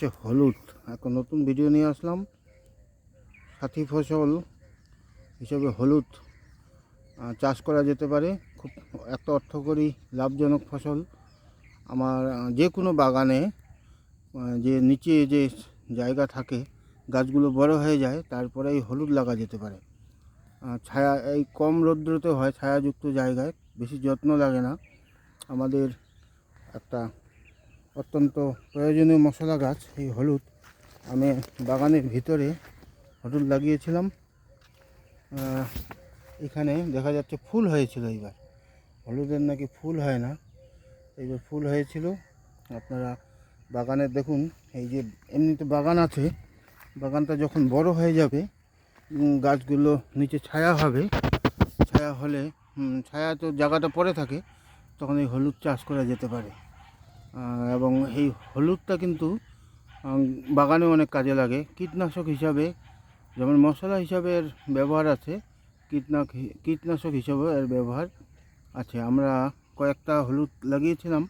হচ্ছে হলুদ। একটা নতুন ভিডিও নিয়ে আসলাম। সাথী ফসল হিসেবে হলুদ চাষ করা যেতে পারে। খুব একটা অর্থকরী লাভজনক ফসল। আমার যে কোনো বাগানে যে নিচে যে জায়গা থাকে, গাছগুলো বড় হয়ে যায়, তারপরে এই হলুদ লাগা যেতে পারে। ছায়া, এই কম রৌদ্রতে হয়, ছায়াযুক্ত জায়গায়, বেশি যত্ন লাগে না। আমাদের একটা অত্যন্ত প্রয়োজনীয় মশলা গাছ এই হলুদ। আমি বাগানের ভিতরে হলুদ লাগিয়েছিলাম। এখানে দেখা যাচ্ছে ফুল হয়েছিল। এইবার হলুদের নাকি ফুল হয় না, এইবার ফুল হয়েছিল। আপনারা বাগানের দেখুন, এই যে এমনিতে বাগান আছে, বাগানটা যখন বড় হয়ে যাবে, গাছগুলো নিচে ছায়া হবে, ছায়া হলে ছায়া তো জায়গাটা পড়ে থাকে, তখন এই হলুদ চাষ করা যেতে পারে। এবং এই হলুদটা কিন্তু বাগানে অনেক কাজে লাগে। কীটনাশক হিসাবে, যেমন মশলা হিসাবে এর ব্যবহার আছে, কীটনাশক হিসাবেও এর ব্যবহার আছে। আমরা কয়েকটা হলুদ লাগিয়েছিলাম,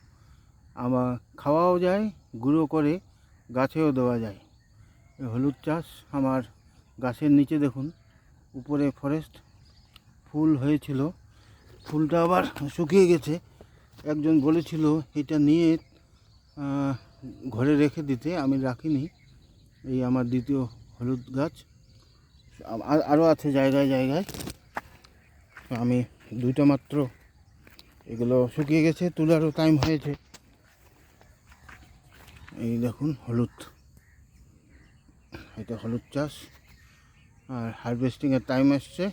আমার খাওয়াও যায়, গুঁড়ো করে গাছেও দেওয়া যায়। এই হলুদ চাষ আমার গাছের নিচে দেখুন, উপরে ফরেস্ট ফুল হয়েছিল, ফুলটা আবার শুকিয়ে গেছে। একজন বলেছিল এটা নিয়ে ঘরে রেখে দিতে, আমি রাখিনি। এই আমার দ্বিতীয় হলুদ গাছ। আরও আছে জায়গায় জায়গায়, আমি দুইটা মাত্র, এগুলো শুকিয়ে গেছে, তোলারও টাইম হয়েছে। এই দেখুন হলুদ, এটা হলুদ চাষ, আর হারভেস্টিংয়ের টাইম এসছে।